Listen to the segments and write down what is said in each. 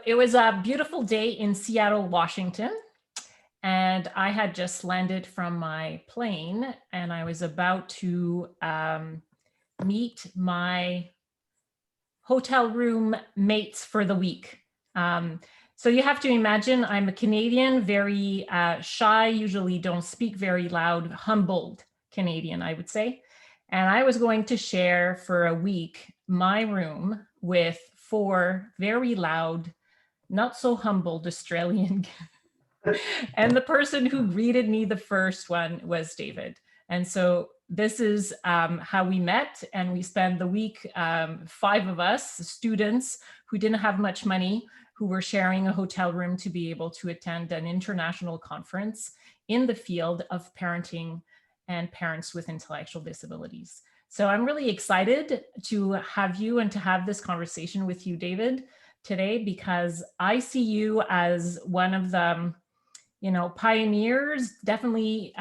It was a beautiful day in Seattle, Washington, and I had just landed from my plane and I was about to meet my hotel room mates for the week. So you have to imagine I'm a Canadian, very shy, usually don't speak very loud, humbled Canadian, I would say. And I was going to share for a week my room with 4 very loud, not so humbled Australian. And the person who greeted me the first one was David. And so this is how we met, and we spent the week, 5 of us, students who didn't have much money, who were sharing a hotel room to be able to attend an international conference in the field of parenting and parents with intellectual disabilities. So I'm really excited to have you and to have this conversation with you, David, today, because I see you as one of the, pioneers, definitely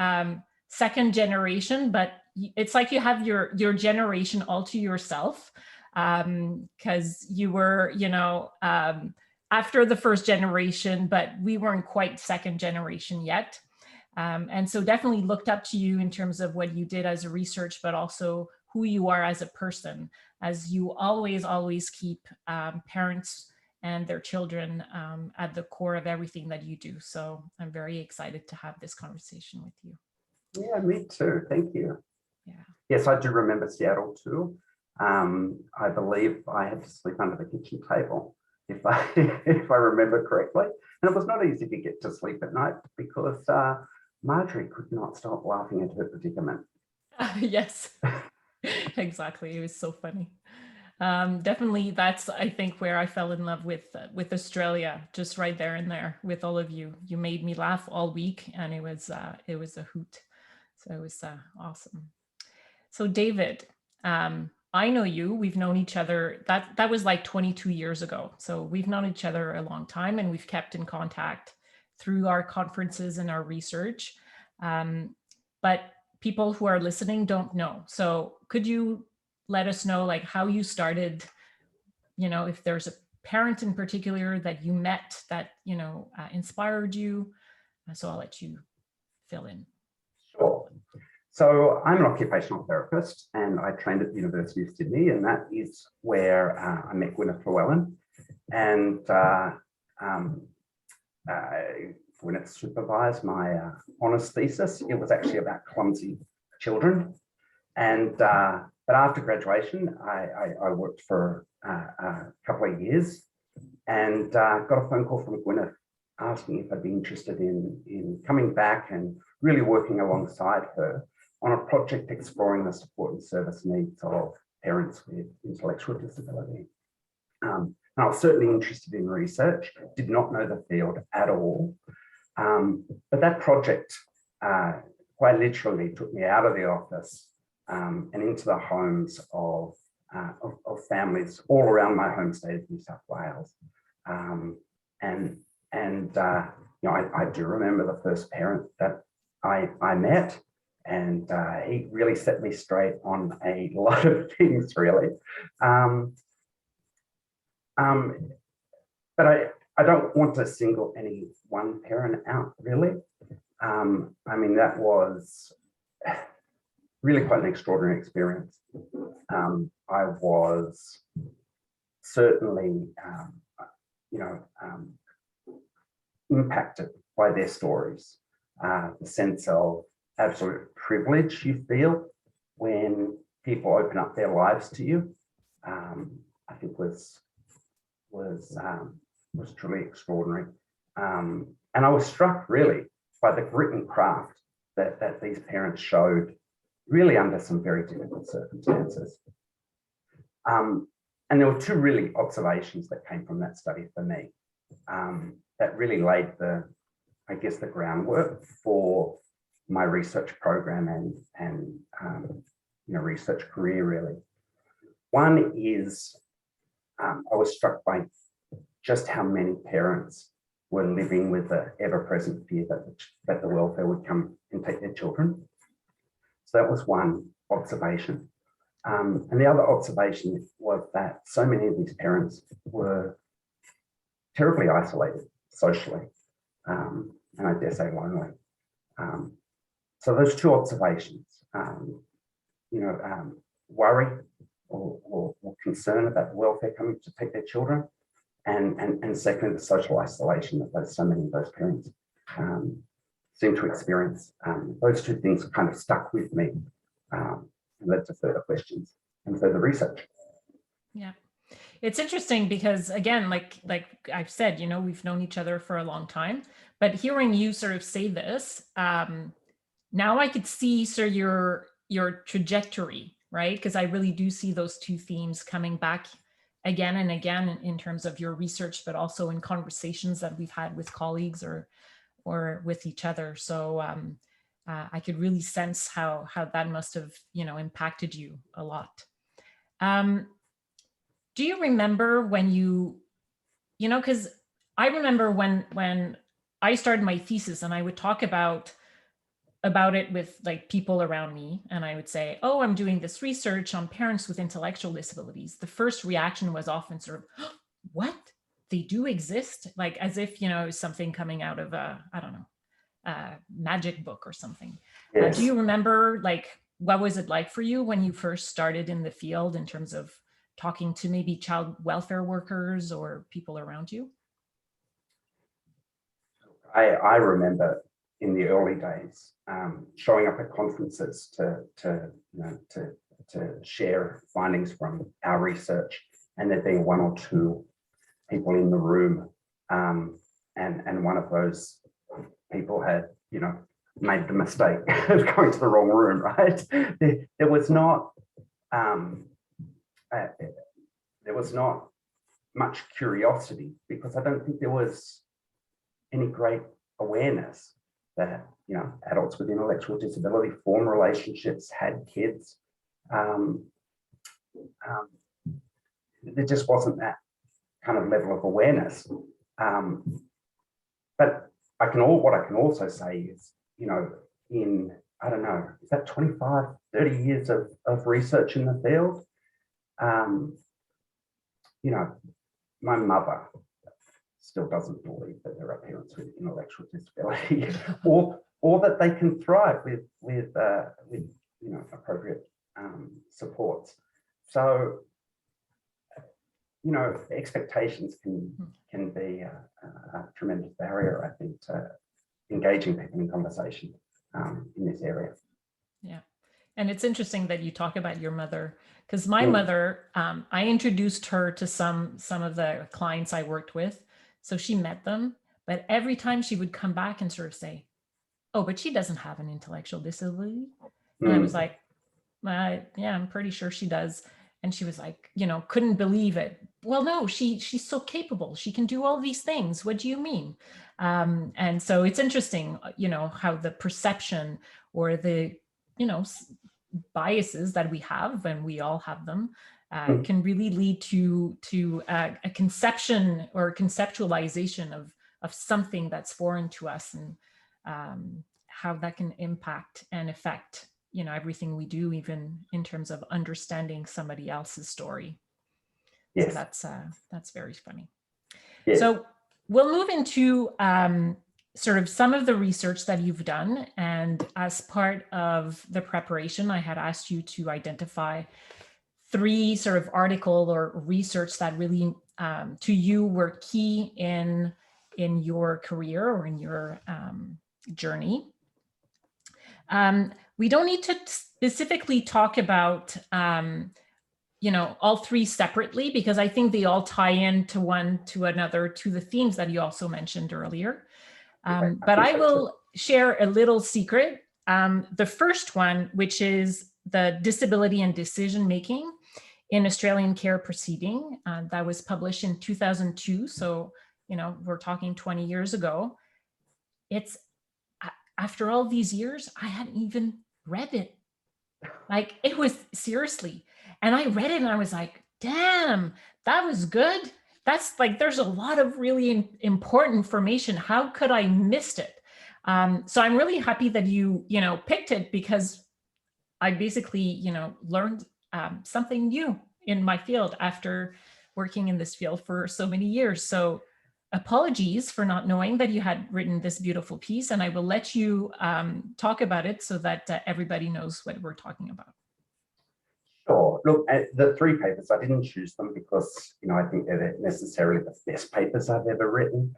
second generation, but it's like you have your generation all to yourself, because you were, after the first generation, but we weren't quite second generation yet. And so definitely looked up to you in terms of what you did as a research, but also who you are as a person, as you always keep parents and their children at the core of everything that you do. So I'm very excited to have this conversation with you. Yeah, me too. Thank you. Yeah. Yes, I do remember Seattle too. I believe I had to sleep under the kitchen table, if I remember correctly. And it was not easy to get to sleep at night because Marjorie could not stop laughing at her predicament. Yes, exactly. It was so funny. Definitely, that's, I think, where I fell in love with Australia, just right there and there with all of you. You made me laugh all week, and it was a hoot. So it was awesome. So David, I know you. We've known each other. That was like 22 years ago. So we've known each other a long time, and we've kept in contact through our conferences and our research. But people who are listening don't know. So could you let us know, like, how you started, if there's a parent in particular that you met that, inspired you? So I'll let you fill in. Sure. So I'm an occupational therapist, and I trained at the University of Sydney, and that is where I met Gwyneth Llewellyn. And Gwyneth supervised my honours thesis. It was actually about clumsy children. And but after graduation, I worked for a couple of years, and got a phone call from Gwyneth asking if I'd be interested in coming back and really working alongside her on a project exploring the support and service needs of parents with intellectual disability. And I was certainly interested in research, did not know the field at all. But that project quite literally took me out of the office and into the homes of families all around my home state of New South Wales. I do remember the first parent that I met, and he really set me straight on a lot of things, really. But I don't want to single any one parent out, really. That was really quite an extraordinary experience. I was certainly, impacted by their stories. The sense of absolute privilege you feel when people open up their lives to you, I think was truly extraordinary. And I was struck really by the grit and craft that these parents showed, really under some very difficult circumstances. And there were 2 really observations that came from that study for me, that really laid the groundwork for my research program and research career, really. One is I was struck by just how many parents were living with the ever-present fear that the welfare would come and take their children. So that was one observation. And the other observation was that so many of these parents were terribly isolated socially, and I dare say lonely. So those two observations, worry or concern about the welfare coming to take their children, and secondly, the social isolation that so many of those parents seem to experience. Those two things kind of stuck with me and led to further questions and further research. Yeah. It's interesting because, again, like I've said, we've known each other for a long time, but hearing you sort of say this, now I could see sort of your trajectory, right? Because I really do see those two themes coming back again and again in terms of your research, but also in conversations that we've had with colleagues or with each other. So I could really sense how that must have, impacted you a lot. Do you remember when because I remember when I started my thesis and I would talk about it with like people around me, and I would say, oh, I'm doing this research on parents with intellectual disabilities. The first reaction was often sort of, oh, what? They do exist? Like as if, something coming out of a, I don't know, a magic book or something. Yes. Do you remember, like, what was it like for you when you first started in the field in terms of talking to maybe child welfare workers or people around you? I remember in the early days showing up at conferences to share findings from our research, and there being one or two people in the room, and one of those people had made the mistake of going to the wrong room. Right? There was not much curiosity, because I don't think there was any great awareness that adults with intellectual disability form relationships, had kids. There just wasn't that kind of level of awareness. But what I can also say is, in, I don't know, is that 25, 30 years of research in the field? My mother still doesn't believe that there are parents with intellectual disability, or that they can thrive with appropriate supports. So, expectations can be a tremendous barrier, I think, to engaging people in conversation in this area. Yeah. And it's interesting that you talk about your mother, because my mother, I introduced her to some of the clients I worked with. So she met them, but every time she would come back and sort of say, oh, but she doesn't have an intellectual disability. And I was like, yeah, I'm pretty sure she does. And she was like, couldn't believe it. Well, no, she's so capable. She can do all these things. What do you mean? And so it's interesting, how the perception or the, biases that we have, and we all have them, can really lead to a conception or conceptualization of something that's foreign to us, and how that can impact and affect everything we do, even in terms of understanding somebody else's story. Yes. So that's very funny. Yes. So we'll move into sort of some of the research that you've done, and as part of the preparation, I had asked you to identify 3 sort of article or research that really to you were key in your career or in your journey. We don't need to specifically talk about all 3 separately, because I think they all tie into one to another, to the themes that you also mentioned earlier. But I will share a little secret. The first one, which is the disability and decision making in Australian care proceeding, that was published in 2002. So, we're talking 20 years ago. It's, after all these years, I hadn't even read it. Like, it was seriously. And I read it and I was like, damn, that was good. That's like, there's a lot of really important information. How could I missed it? So I'm really happy that you, picked it, because I basically, learned something new in my field after working in this field for so many years. So apologies for not knowing that you had written this beautiful piece, and I will let you talk about it so that everybody knows what we're talking about. Sure. Look, the 3 papers, I didn't choose them because, I think they're necessarily the best papers I've ever written,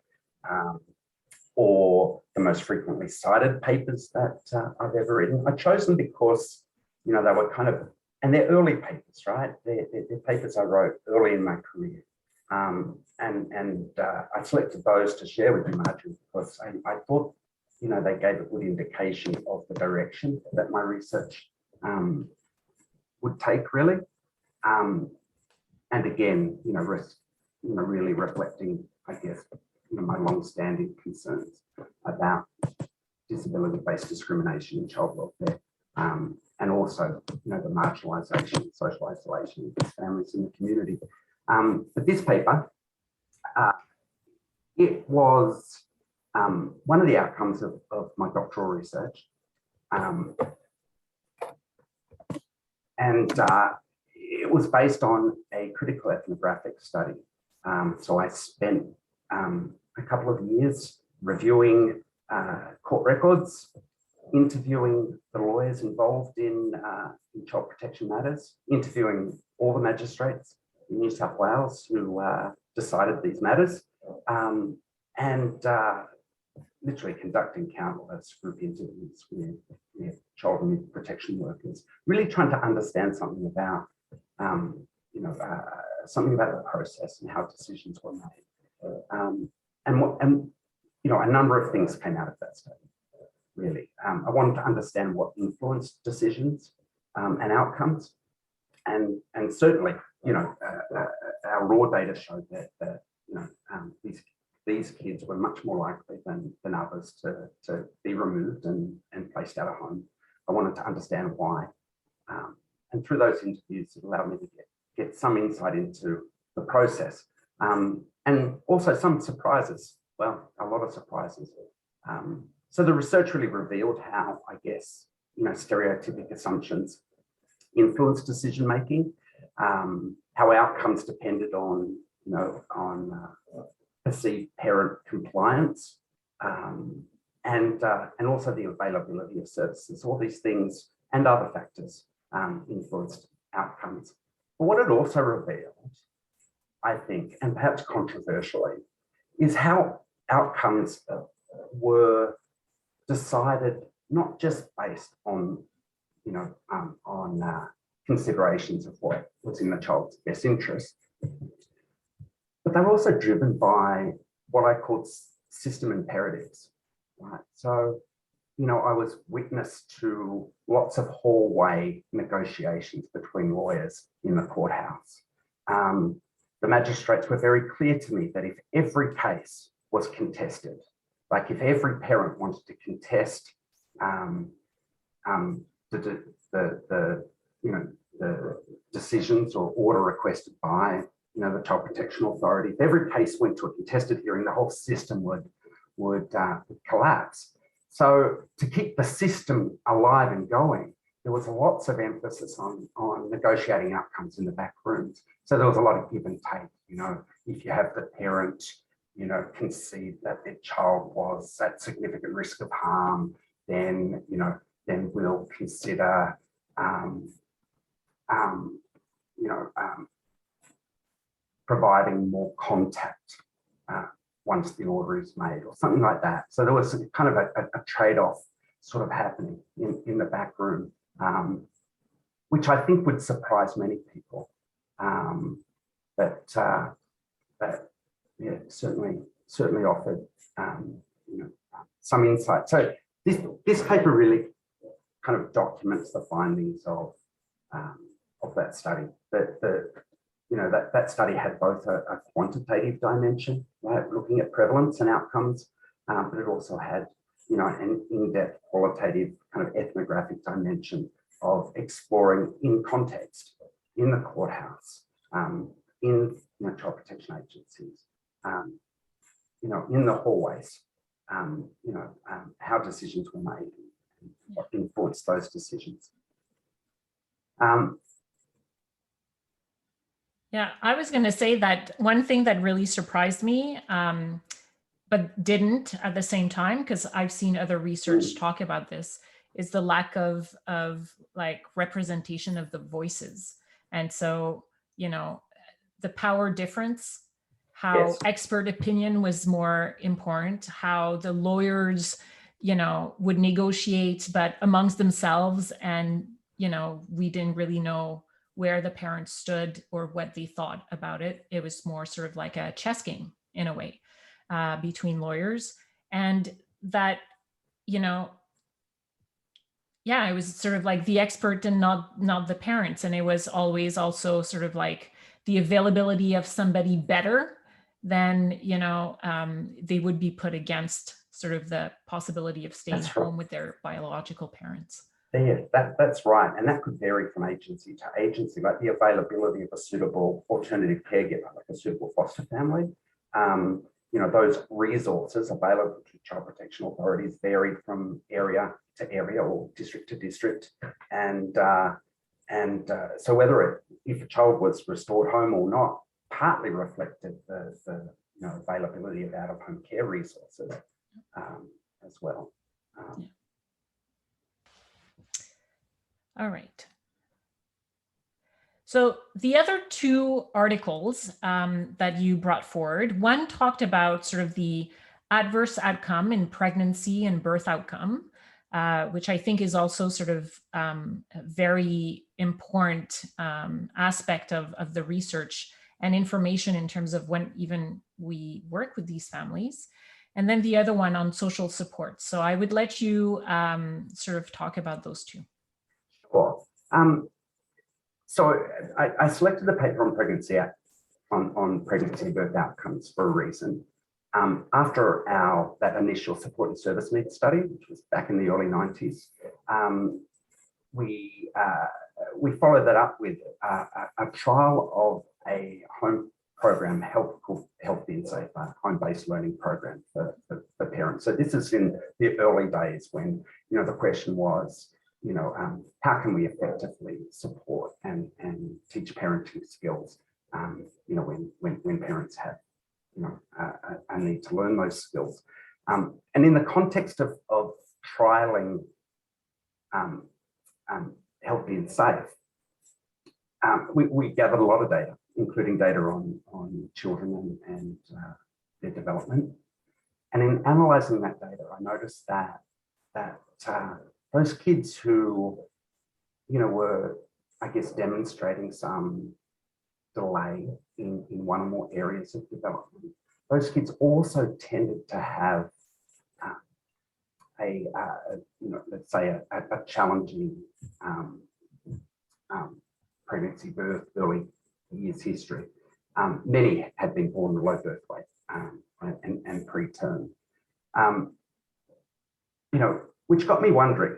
or the most frequently cited papers that I've ever written. I chose them because, they were kind of, and they're early papers, right? They're papers I wrote early in my career. I selected those to share with you, Marjorie, because I thought, they gave a good indication of the direction that my research would take, really. And again, really reflecting, I guess, my long-standing concerns about disability-based discrimination in child welfare, and also, the marginalisation, social isolation of families in the community. But this paper, it was one of the outcomes of my doctoral research. It was based on a critical ethnographic study. So I spent a couple of years reviewing court records, interviewing the lawyers involved in child protection matters, interviewing all the magistrates in New South Wales who decided these matters, and literally conducting countless group interviews with child and youth protection workers, really trying to understand something about, something about the process and how decisions were made. A number of things came out of that study, really. I wanted to understand what influenced decisions and outcomes. And certainly, our raw data showed that these kids were much more likely than others to be removed and placed out of home. I wanted to understand why. And through those interviews, it allowed me to get some insight into the process. And also some surprises, well, a lot of surprises. So the research really revealed how, I guess, stereotypic assumptions influence decision-making, how outcomes depended on perceived parent compliance, and also the availability of services. All these things and other factors influenced outcomes. But what it also revealed, I think, and perhaps controversially, is how outcomes were decided not just based on considerations of what was in the child's best interest, but they were also driven by what I called system imperatives, right? So, I was witness to lots of hallway negotiations between lawyers in the courthouse. The magistrates were very clear to me that if every case was contested, like if every parent wanted to contest the decisions or order requested by the Child Protection Authority, if every case went to a contested hearing, the whole system would collapse. So to keep the system alive and going, there was lots of emphasis on negotiating outcomes in the back rooms. So there was a lot of give and take. If you have the parent, concede that their child was at significant risk of harm, then we'll consider providing more contact once the order is made, or something like that. So there was kind of a trade-off sort of happening in the back room, which I think would surprise many people. But yeah, certainly offered some insight. So this paper really kind of documents the findings of that study. That study had both a quantitative dimension, right, looking at prevalence and outcomes, but it also had, an in-depth qualitative kind of ethnographic dimension of exploring in context, in the courthouse, in child protection agencies, in the hallways, how decisions were made and what influenced those decisions. Yeah, I was going to say that one thing that really surprised me, but didn't at the same time, because I've seen other research talk about this, is the lack of like representation of the voices. And so, you know, the power difference, how Yes, expert opinion was more important, how the lawyers, you know, would negotiate, but amongst themselves, and, you know, we didn't really know where the parents stood or what they thought about it. It was more sort of like a chess game in a way, between lawyers. And that, you know, yeah, it was sort of like the expert and not the parents. And it was always also sort of like the availability of somebody better than, you know, they would be put against sort of the possibility of staying that's right. home with their biological parents. Yeah, that's right. And that could vary from agency to agency, like the availability of a suitable alternative caregiver, like a suitable foster family. You know, those resources available to child protection authorities varied from area to area or district to district. And so whether if a child was restored home or not, partly reflected the you know, availability of out-of-home care resources as well. Yeah. All right. So the other two articles that you brought forward, one talked about sort of the adverse outcome in pregnancy and birth outcome, which I think is also sort of a very important aspect of the research and information in terms of when even we work with these families. And then the other one on social support. So I would let you sort of talk about those two. Sure. So I selected the paper on pregnancy on pregnancy and birth outcomes for a reason. After that initial supported service needs study, which was back in the early 90s, we followed that up with a trial of a home program called Healthy and Safe, a home-based learning program for parents. So this is in the early days when, you know, the question was, you know, how can we effectively support and teach parenting skills, you know, when parents have, you know, a need to learn those skills. And in the context of trialing Healthy and Safe, we gathered a lot of data, including data on children and their development. And in analysing that data, I noticed that those kids who, you know, were, I guess, demonstrating some delay in one or more areas of development, those kids also tended to have you know, let's say a challenging pregnancy, birth, early years history. Many had been born with low birth weight and preterm. You know, which got me wondering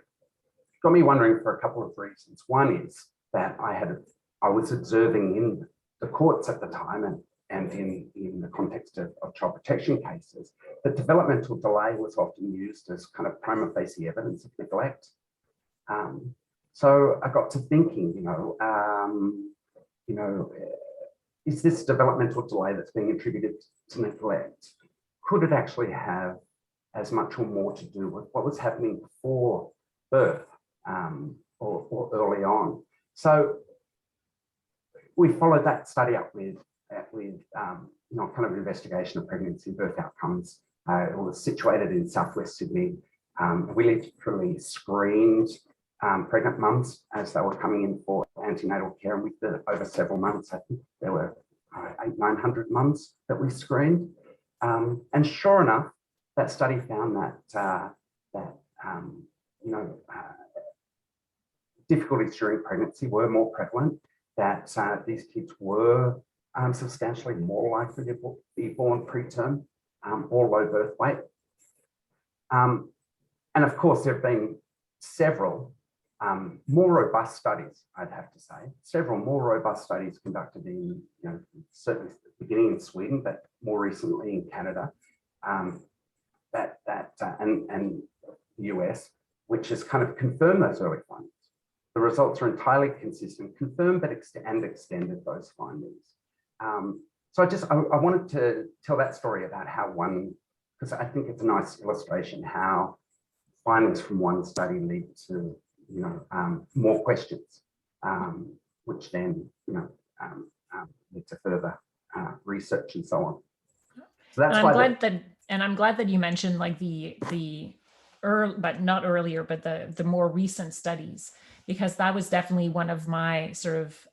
for a couple of reasons. One is that I was observing in the courts at the time and in the context of child protection cases, that developmental delay was often used as kind of prima facie evidence of neglect. So I got to thinking, is this developmental delay that's being attributed to neglect, could it actually have as much or more to do with what was happening before birth or early on? So we followed that study up with kind of investigation of pregnancy and birth outcomes. It was situated in southwest Sydney. We literally screened pregnant mums as they were coming in for antenatal care, and over several months, I think there were 900 mums that we screened. And sure enough, that study found that difficulties during pregnancy were more prevalent, that these kids were substantially more likely to be born preterm or low birth weight. And of course, there have been several more robust studies, I'd have to say, several more robust studies conducted in, certainly beginning in Sweden, but more recently in Canada, and the US, which has kind of confirmed those early findings. The results are entirely consistent, confirmed and extended those findings. So I wanted to tell that story about how one, because I think it's a nice illustration how findings from one study lead to, more questions, which then, lead to further research and so on. So that's And why I'm glad that you mentioned like the early, but not earlier, but the more recent studies, because that was definitely one of my sort of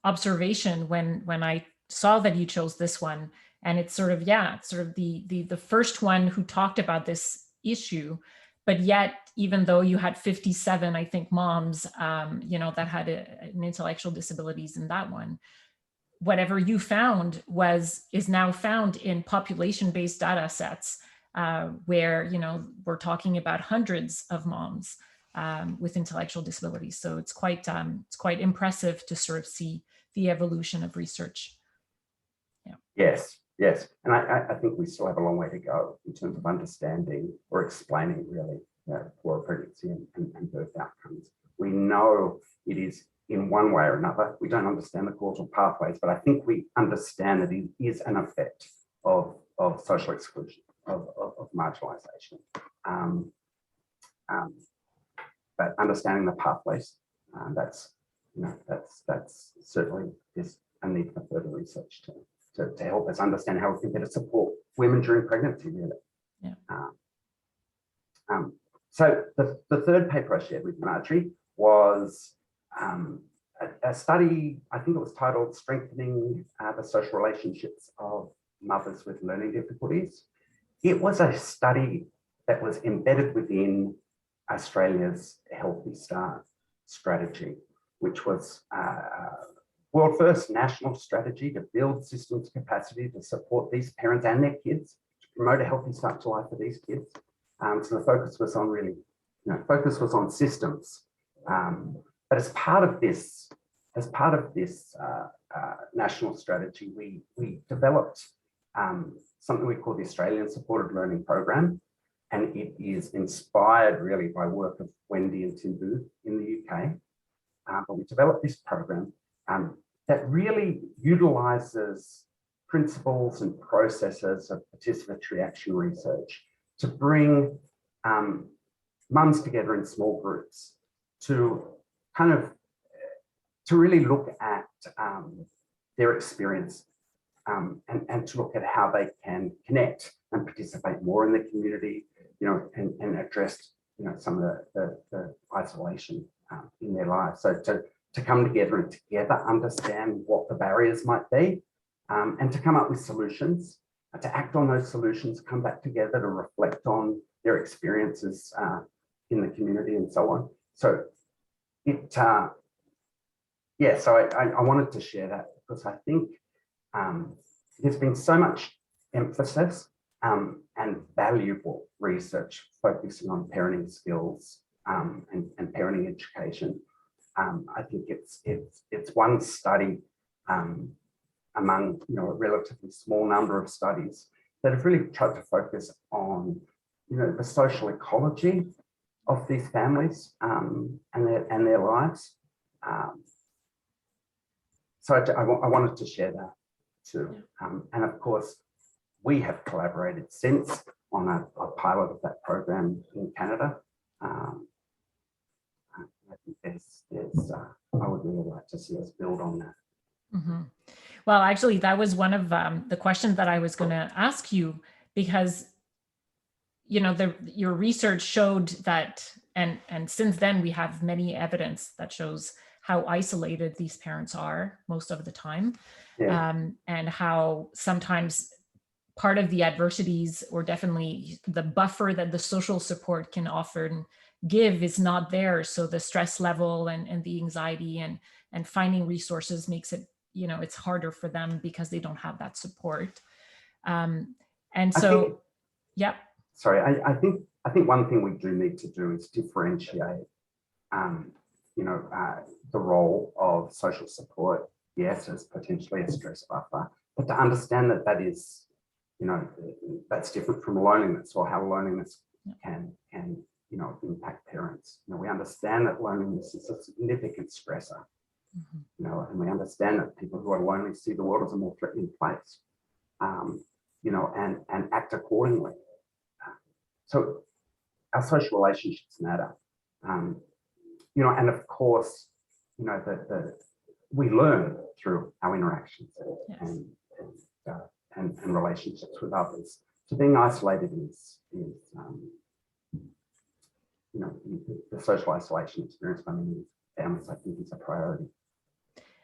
observation when I saw that you chose this one. And it's sort of, the first one who talked about this issue, but yet, even though you had 57, I think, moms, that had an intellectual disabilities in that one, whatever you found is now found in population-based data sets, where, we're talking about hundreds of moms with intellectual disabilities. So it's quite impressive to sort of see the evolution of research. Yeah. Yes. And I think we still have a long way to go in terms of understanding or explaining really poor pregnancy and birth outcomes. We know it is in one way or another. We don't understand the causal pathways, but I think we understand that it is an effect of social exclusion, of marginalization. But understanding the pathways, that's certainly is a need for further research to help us understand how we can better support women during pregnancy, really. Yeah. So the third paper I shared with Marjorie was a study, I think it was titled Strengthening the Social Relationships of Mothers with Learning Difficulties. It was a study that was embedded within Australia's Healthy Start strategy, which was world first national strategy to build systems capacity to support these parents and their kids, to promote a healthy start to life for these kids. So the focus was on systems. But as part of this national strategy, we developed something we call the Australian Supported Learning Program, and it is inspired really by work of Wendy and Tim Booth in the UK. But we developed this program that really utilizes principles and processes of participatory action research to bring mums together in small groups to really look at their experience and to look at how they can connect and participate more in the community, and address, some of the isolation in their lives. So to come together and together understand what the barriers might be, and to come up with solutions, to act on those solutions, come back together to reflect on their experiences in the community and so on. So so I wanted to share that because I think there's been so much emphasis and valuable research focusing on parenting skills and parenting education. I think it's one study among a relatively small number of studies that have really tried to focus on the social ecology of these families and their lives. So I wanted to share that too. And of course, we have collaborated since on a pilot of that program in Canada. I think I would really like to see us build on that. Mm-hmm. Well, actually, that was one of the questions that I was going to ask you, because your research showed that, and since then we have many evidence that shows how isolated these parents are most of the time, and how sometimes part of the adversities, or definitely the buffer that the social support can often give, is not there. So the stress level and the anxiety and finding resources makes it, it's harder for them because they don't have that support. And so, yeah. Sorry, I think one thing we do need to do is differentiate, the role of social support, yes, as potentially a stress buffer, but to understand that is, that's different from loneliness, or how loneliness can impact parents. We understand that loneliness is a significant stressor you know, and we understand that people who are lonely see the world as a more threatening place, you know, and act accordingly. So our social relationships matter, you know, and of course, you know, we learn through our interactions and relationships with others. So being isolated is you know, the social isolation experienced by many families, I think, is a priority.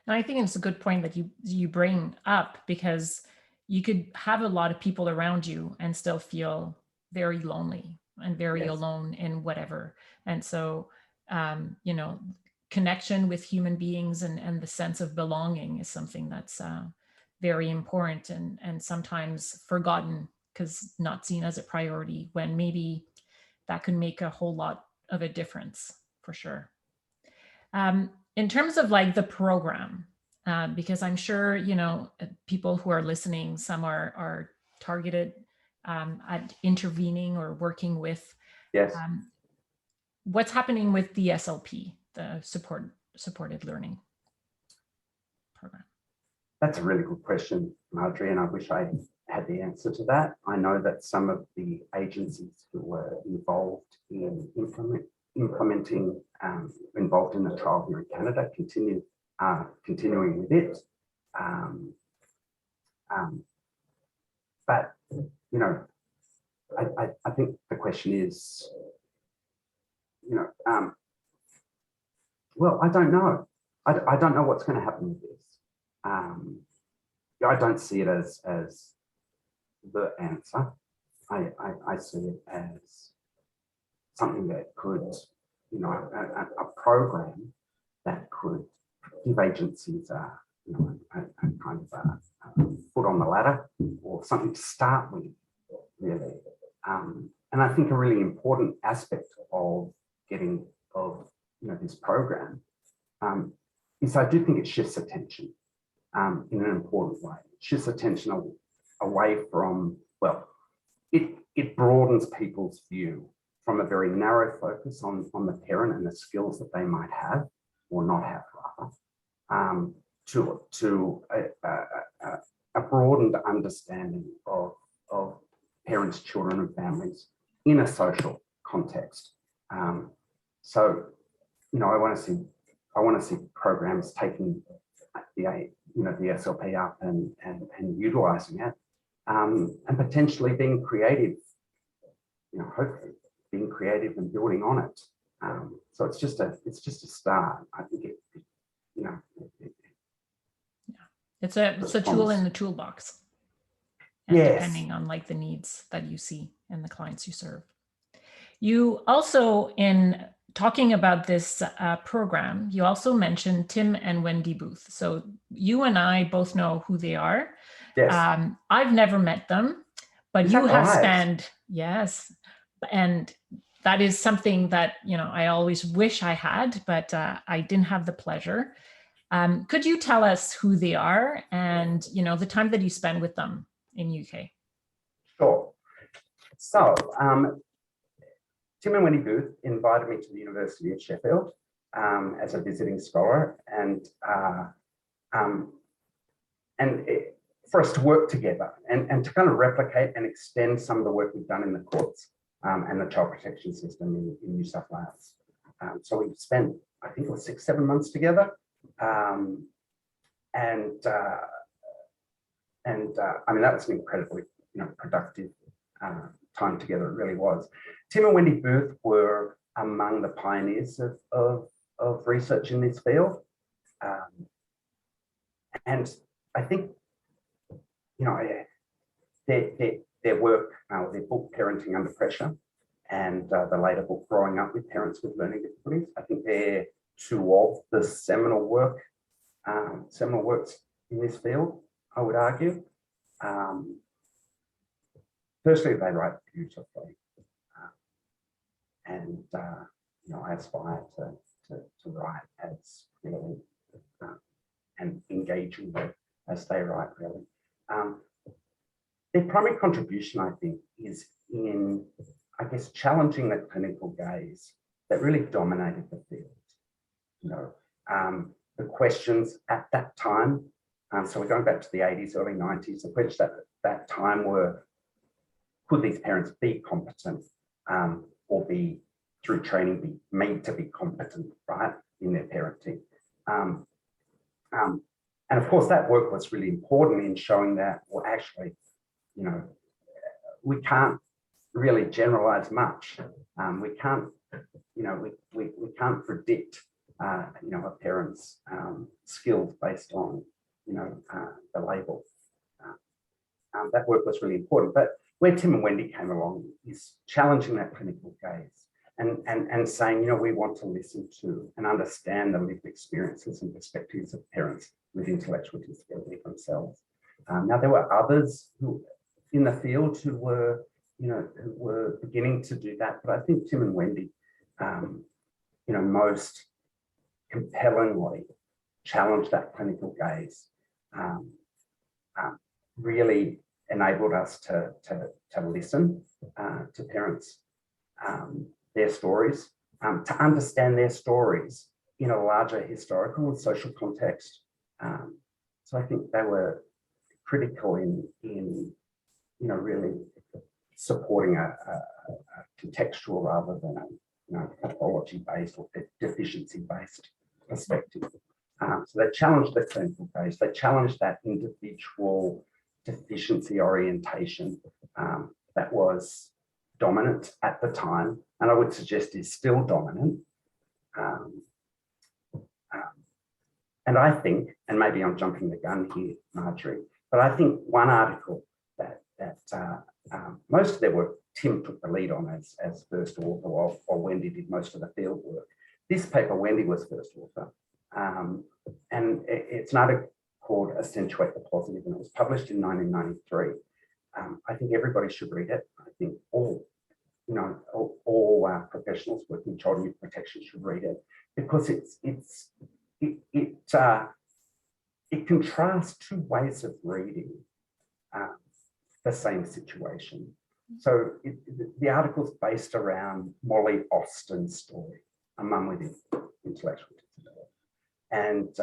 And I think it's a good point that you bring up, because you could have a lot of people around you and still feel very lonely and very alone in whatever. And so, you know, connection with human beings and the sense of belonging is something that's very important and sometimes forgotten because not seen as a priority, when maybe that could make a whole lot of a difference for sure. In terms of like the program, because I'm sure, you know, people who are listening, some are targeted at intervening or working with. Yes. What's happening with the SLP, the supported learning program? That's a really good question, Marjorie, and I wish I had the answer to that. I know that some of the agencies who were involved in implementing, involved in the trial here in Canada, continuing with it. But, you know, I think the question is, you know, well, I don't know. I don't know what's going to happen with this. I don't see it as the answer. I see it as something that could, you know, a program that could give agencies a kind of a foot on the ladder, or something to start with, really. And I think a really important aspect of this program is I do think it shifts attention in an important way. It shifts attention away from, well, it broadens people's view from a very narrow focus on the parent and the skills that they might have or not have, rather, to a broadened understanding of parents, children, and families in a social context. So, you know, I want to see programs taking the SLP up and utilising it, and potentially being creative. You know, hopefully being creative and building on it. So it's just a start. I think it's a tool in the toolbox. And depending on like the needs that you see and the clients you serve. You also, in talking about this program, you also mentioned Tim and Wendy Booth. So you and I both know who they are. Yes. I've never met them, but you have spent, yes. And that is something that, you know, I always wish I had, but I didn't have the pleasure. Could you tell us who they are and, you know, the time that you spend with them in UK? Sure. So Tim and Wendy Booth invited me to the University of Sheffield as a visiting scholar, and for us to work together and to kind of replicate and extend some of the work we've done in the courts and the child protection system in New South Wales. So we spent, I think it was 6-7 months together, I mean, that was an incredibly, you know, productive time together. It really was. Tim and Wendy Booth were among the pioneers of research in this field, and I think, you know, their work, their book "Parenting Under Pressure" and the later book "Growing Up with Parents with Learning Difficulties," I think they're two of the seminal works in this field, I would argue. Firstly, they write beautifully, and you know, I aspire to write as really and engaging as they write, really. Their primary contribution, I think, is in, I guess, challenging the clinical gaze that really dominated the field. You know, the questions at that time, so we're going back to the 80s, early 90s, the questions at that time were, could these parents be competent or be, through training, be made to be competent, right, in their parenting? And of course, that work was really important in showing that, well, actually, you know, we can't really generalize much. We can't, you know, we can't predict, you know, a parent's skills based on, you know, the label. That work was really important. But where Tim and Wendy came along is challenging that clinical gaze and saying, you know, we want to listen to and understand the lived experiences and perspectives of parents with intellectual disability themselves. Now, there were others who in the field who were, you know, who were beginning to do that, but I think Tim and Wendy, you know, most compellingly challenged that clinical gaze, really enabled us to listen to parents, their stories, to understand their stories in a larger historical and social context. So I think they were critical in you know, really supporting a contextual rather than a, you know, pathology-based or deficiency-based perspective. So they challenged the clinical gaze. They challenged that individual deficiency orientation that was dominant at the time, and I would suggest is still dominant. And I think, and maybe I'm jumping the gun here, Marjorie, but I think one article that most of their work, Tim took the lead on as first author, while Wendy did most of the field work. This paper, Wendy was first author, and it's an article called Accentuate the Positive, and it was published in 1993. I think everybody should read it. I think all professionals working in child and youth protection should read it, because it contrasts two ways of reading the same situation. So the article's based around Molly Austin's story, a mum with intellectual disability, and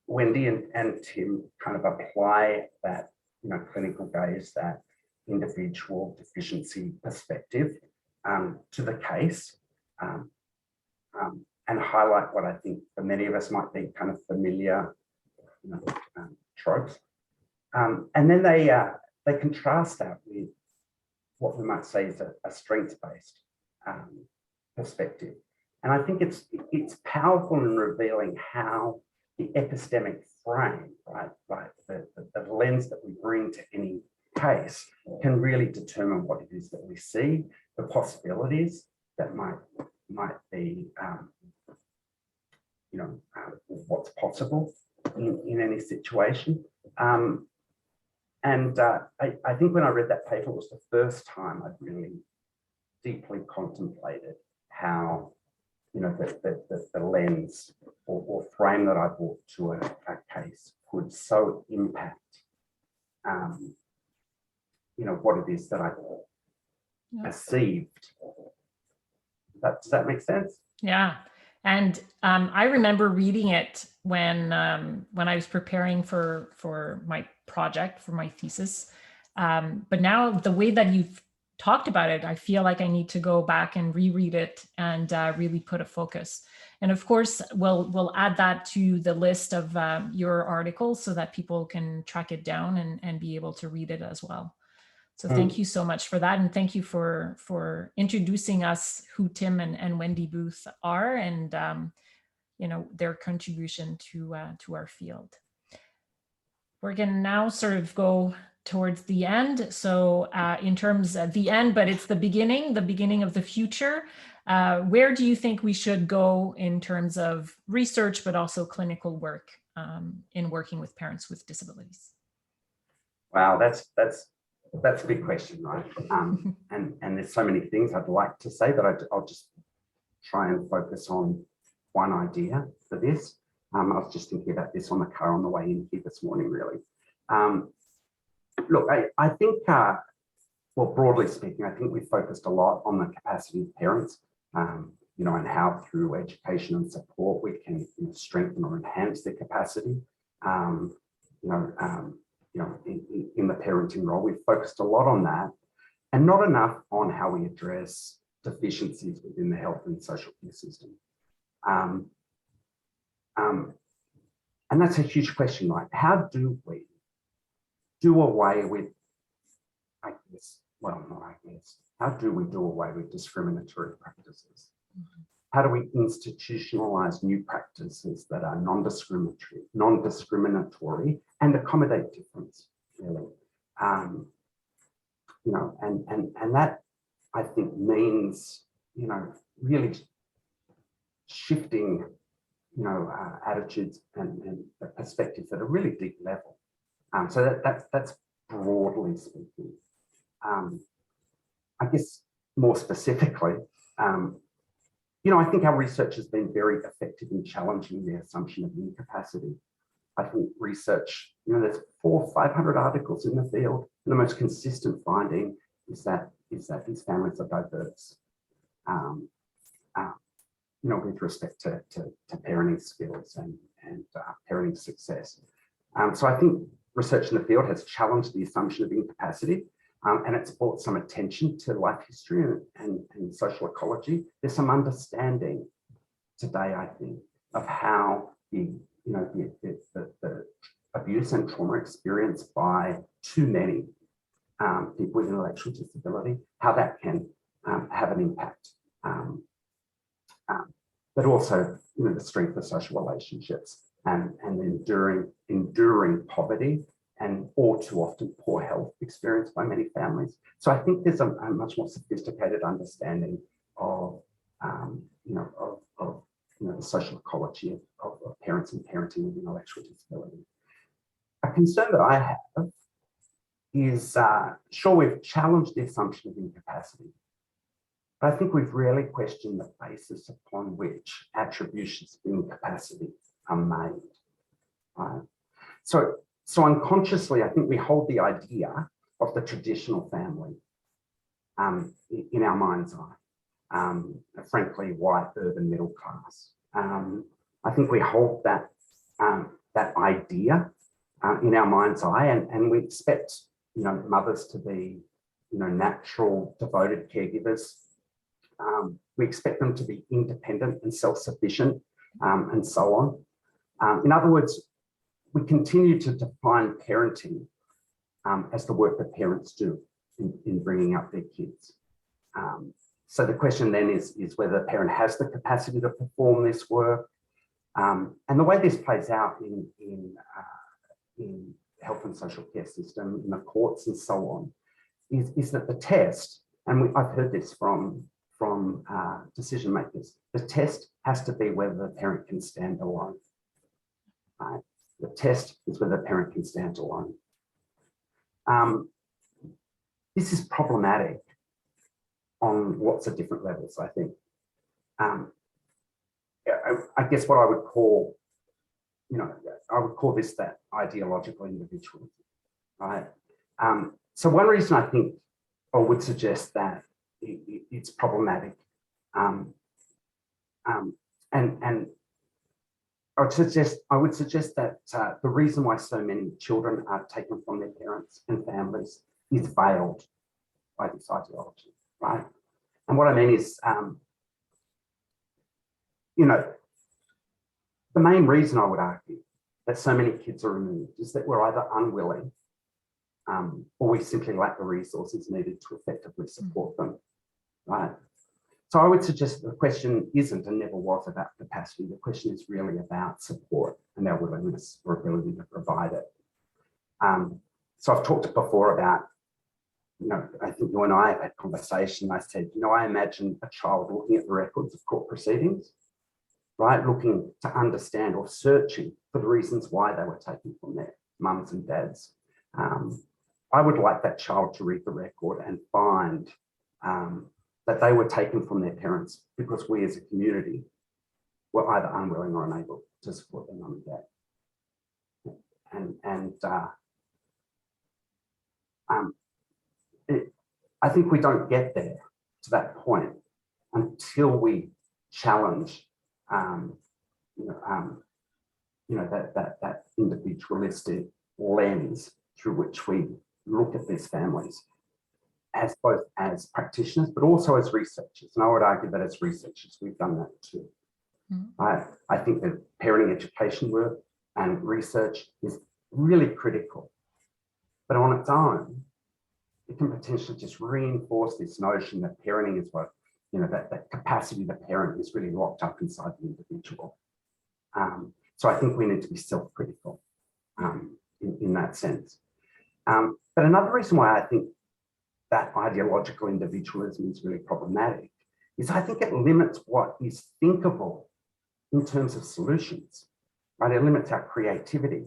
Wendy and Tim kind of apply that, you know, clinical gaze, that individual deficiency perspective to the case, and highlight what I think for many of us might be kind of familiar, you know, tropes. And then they contrast that with what we might say is a strengths-based perspective. And I think it's powerful in revealing how the epistemic frame, right, the lens that we bring to any case can really determine what it is that we see, the possibilities that might be, you know, what's possible in any situation. And I think when I read that paper, it was the first time I'd really deeply contemplated how, you know, the lens or frame that I brought to a case could so impact, you know, what it is that I perceived. Does that make sense? Yeah. And I remember reading it when I was preparing for my project, for my thesis. But now the way that you've talked about it, I feel like I need to go back and reread it and really put a focus. And of course, we'll add that to the list of your articles so that people can track it down and be able to read it as well. So thank you so much for that. And thank you for introducing us who Tim and Wendy Booth are, and you know, their contribution to our field. We're going to now sort of go towards the end. So in terms of the end, but it's the beginning of the future. Where do you think we should go in terms of research, but also clinical work in working with parents with disabilities? Wow, that's a big question, right? And there's so many things I'd like to say, but I'll just try and focus on one idea for this. I was just thinking about this on the car on the way in here this morning, really. Look, I think, well, broadly speaking, I think we focused a lot on the capacity of parents and how through education and support we can strengthen or enhance their capacity. In the parenting role, we've focused a lot on that, and not enough on how we address deficiencies within the health and social care system. And that's a huge question, right? How do we do away with, how do we do away with discriminatory practices? Mm-hmm. How do we institutionalize new practices that are non-discriminatory and accommodate difference, really? And that, I think, means, really shifting, attitudes and perspectives at a really deep level. So that's broadly speaking. I guess more specifically, I think our research has been very effective in challenging the assumption of incapacity. I think research, there's 400 or 500 articles in the field, and the most consistent finding is that these families are diverse, with respect to parenting skills and parenting success. So I think research in the field has challenged the assumption of incapacity, and it's brought some attention to life history and social ecology. There's some understanding today, I think, of how the abuse and trauma experienced by too many people with intellectual disability, how that can have an impact. But also, the strength of social relationships and enduring poverty and all too often poor health experienced by many families. So I think there's a much more sophisticated understanding of the social ecology of parents and parenting with intellectual disability. A concern that I have is, sure, we've challenged the assumption of incapacity, but I think we've rarely questioned the basis upon which attributions of incapacity are made. Right? So unconsciously, I think we hold the idea of the traditional family in our mind's eye, frankly, white, urban, middle class. I think we hold that idea in our mind's eye, and we expect, mothers to be, natural, devoted caregivers. We expect them to be independent and self-sufficient, and so on. In other words, we continue to define parenting as the work that parents do in bringing up their kids. So the question then is whether the parent has the capacity to perform this work. And the way this plays out in health and social care system, in the courts and so on, is that the test, and I've heard this from decision makers, the test has to be whether the parent can stand alone. Right? The test is whether the parent can stand alone. This is problematic on lots of different levels, I think. I guess what I would call, this that ideological individualism, right? So one reason I think I would suggest that it's problematic, and I would suggest that the reason why so many children are taken from their parents and families is veiled by this ideology, right? And what I mean is, the main reason I would argue that so many kids are removed is that we're either unwilling or we simply lack the resources needed to effectively support them, right? So I would suggest the question isn't and never was about capacity. The question is really about support and our willingness or ability to provide it. So I've talked before about, I think you and I have had conversation. I said, I imagine a child looking at the records of court proceedings, right? Looking to understand or searching for the reasons why they were taken from their mums and dads. I would like that child to read the record and find that they were taken from their parents because we as a community were either unwilling or unable to support their mum and dad. I think we don't get there to that point until we challenge, that individualistic lens through which we look at these families as both as practitioners, but also as researchers. And I would argue that as researchers, we've done that too. I think that parenting education work and research is really critical, but on its own, it can potentially just reinforce this notion that parenting is what, that capacity to parent is really locked up inside the individual. So I think we need to be self-critical in that sense. But another reason why I think that ideological individualism is really problematic is I think it limits what is thinkable in terms of solutions, right? It limits our creativity.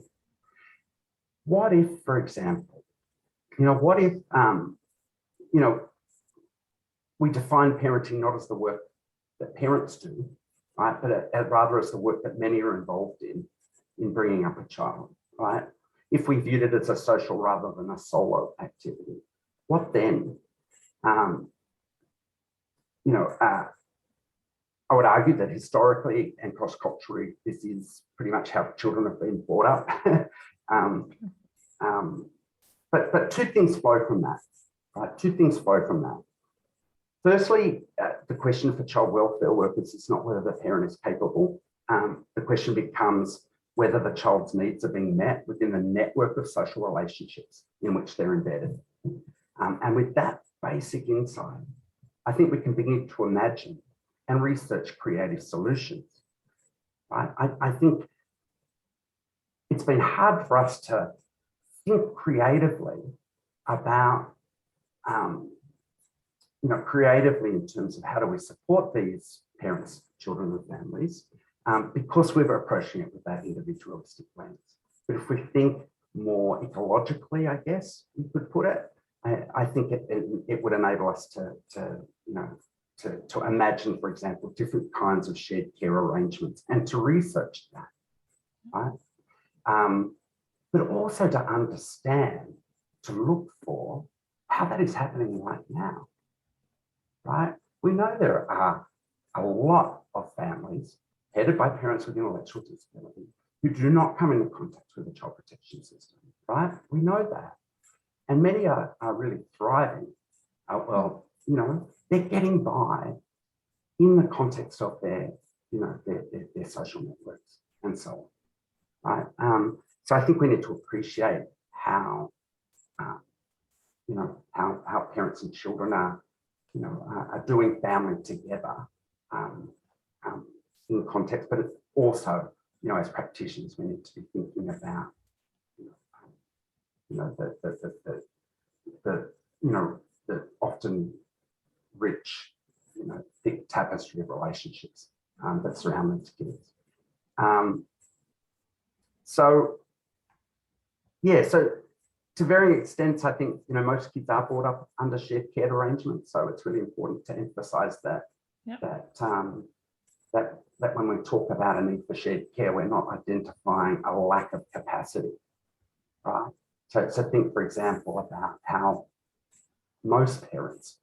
What if, for example, what if, we define parenting not as the work that parents do, right, but rather as the work that many are involved in bringing up a child, right? If we viewed it as a social rather than a solo activity, what then? I would argue that historically and cross-culturally, this is pretty much how children have been brought up. But two things flow from that, right? Two things flow from that. Firstly, the question for child welfare workers is not whether the parent is capable. The question becomes whether the child's needs are being met within the network of social relationships in which they're embedded. And with that basic insight, I think we can begin to imagine and research creative solutions. Right? I think it's been hard for us to think creatively about, creatively in terms of how do we support these parents, children, and families, because we're approaching it with that individualistic lens. But if we think more ecologically, I guess you could put it, I think it would enable us to imagine, for example, different kinds of shared care arrangements and to research that, right? But also to understand, to look for how that is happening right now, right? We know there are a lot of families headed by parents with intellectual disability who do not come into contact with the child protection system, right? We know that. And many are really thriving. They're getting by in the context of their social networks and so on, right? So I think we need to appreciate how, how parents and children are doing family together in context, but it's also, as practitioners, we need to be thinking about, the often rich, thick tapestry of relationships that surround these kids. So to varying extents, I think, most kids are brought up under shared care arrangements. So it's really important to emphasize that, that when we talk about a need for shared care, we're not identifying a lack of capacity, right? So think, for example, about how most parents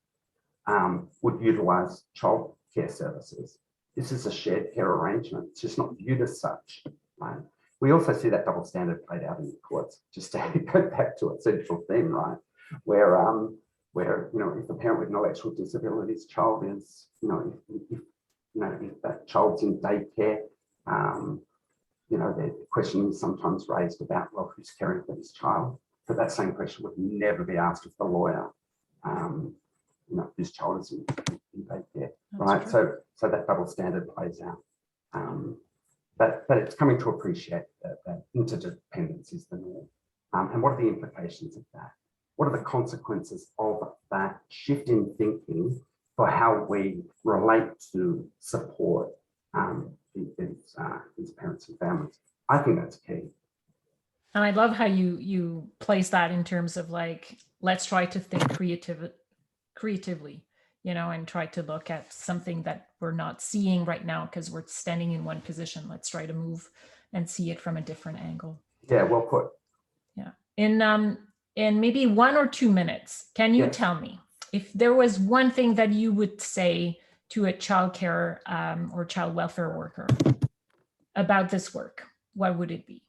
would utilize child care services. This is a shared care arrangement. It's just not viewed as such, right? We also see that double standard played out in the courts, just to go back to a central theme, right? Where if a parent with intellectual disabilities child is, if that child's in daycare, the question is sometimes raised about, well, who's caring for this child? But that same question would never be asked of the lawyer, whose child is in daycare, right? So that double standard plays out. But it's coming to appreciate that interdependence is the norm. And what are the implications of that? What are the consequences of that shift in thinking for how we relate to support these parents and families? I think that's key. And I love how you place that in terms of let's try to think creatively, and try to look at something that we're not seeing right now because we're standing in one position. Let's try to move and see it from a different angle. Yeah, well put. Yeah. In maybe 1 or 2 minutes, can you tell me if there was one thing that you would say to a childcare or child welfare worker about this work, what would it be?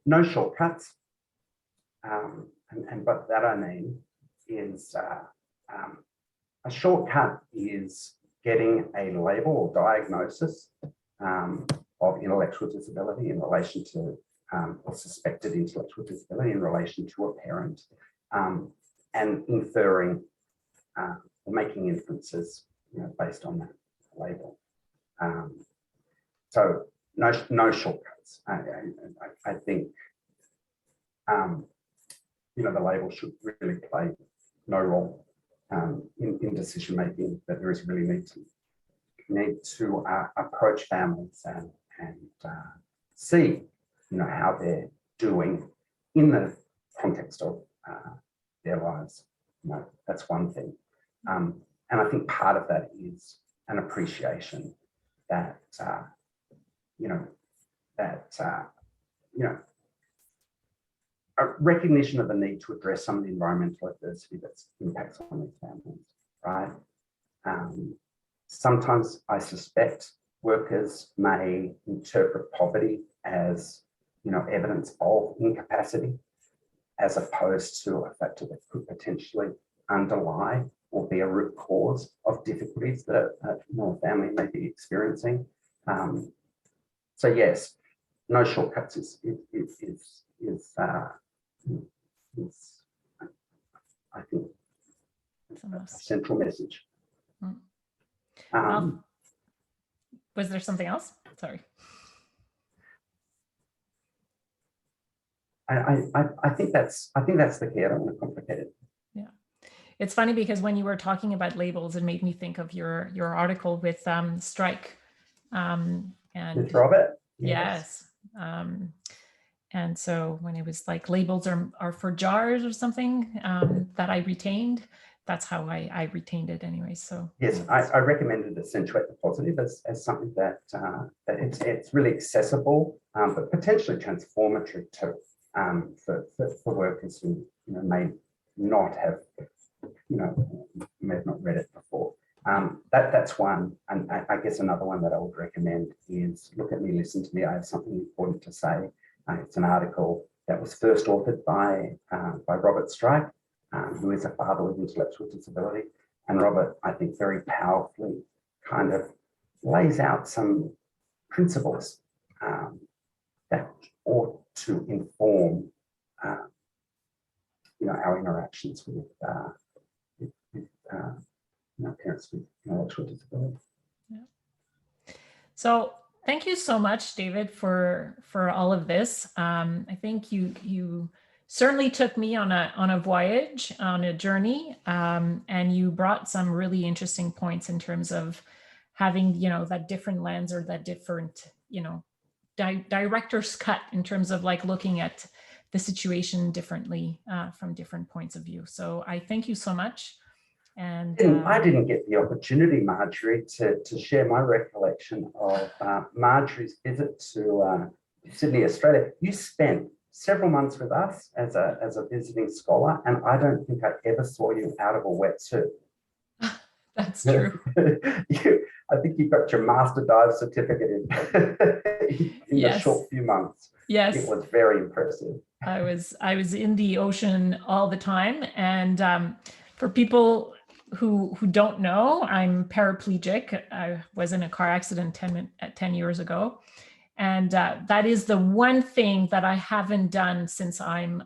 No shortcuts. And by that I mean is a shortcut is getting a label or diagnosis of intellectual disability in relation to or suspected intellectual disability in relation to a parent, and inferring or making inferences, based on that label. So no shortcuts. I think the label should really play no role in decision making. That there is really need to approach families and see how they're doing in the context of their lives. That's one thing, and I think part of that is an appreciation that a recognition of the need to address some of the environmental adversity that impacts on these families, right? Sometimes I suspect workers may interpret poverty as, evidence of incapacity, as opposed to a factor that could potentially underlie or be a root cause of difficulties that a family may be experiencing. So yes, no shortcuts is I think a central message. Was there something else? Sorry. I think that's the key. I don't want to complicate it. Yeah, it's funny because when you were talking about labels, it made me think of your article with Strike and with Robert. Yes. And so when it was like labels are for jars or something that I retained, that's how I retained it anyway. So yes, I recommended accentuate the positive as something that it's really accessible, but potentially transformative too, for workers who may not have read it before. That's one, and I guess another one that I would recommend is look at me, listen to me. I have something important to say. It's an article that was first authored by Robert Strike, who is a father with intellectual disability. And Robert, I think, very powerfully kind of lays out some principles that ought to inform, our interactions with parents with intellectual disability. Yeah. So thank you so much, David, for all of this. I think you certainly took me on a voyage, on a journey, and you brought some really interesting points in terms of having, that different lens or that different, director's cut in terms of like looking at the situation differently from different points of view. So I thank you so much. And I didn't get the opportunity, Marjorie, to share my recollection of Marjorie's visit to Sydney, Australia. You spent several months with us as a visiting scholar, and I don't think I ever saw you out of a wetsuit. That's true. I think you got your master dive certificate in Yes. a short few months. Yes, it was very impressive. I was in the ocean all the time, and for people who don't know, I'm paraplegic. I was in a car accident 10 years ago. And that is the one thing that I haven't done since I'm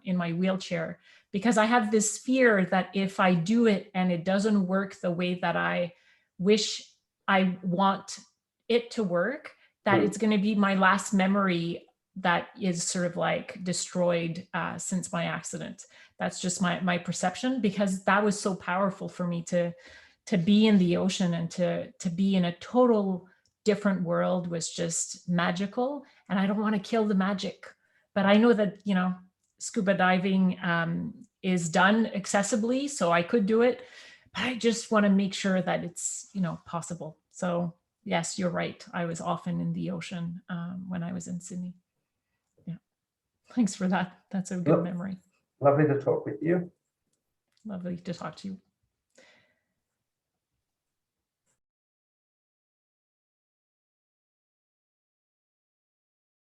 in my wheelchair, because I have this fear that if I do it and it doesn't work the way that I wish I want it to work, that it's going to be my last memory that is sort of like destroyed since my accident. That's just my perception, because that was so powerful for me to be in the ocean and to be in a total different world was just magical. And I don't want to kill the magic, but I know that, scuba diving is done accessibly, so I could do it, but I just want to make sure that it's, possible. So yes, you're right. I was often in the ocean when I was in Sydney. Yeah. Thanks for that. That's a good memory. Lovely to talk with you. Lovely to talk to you.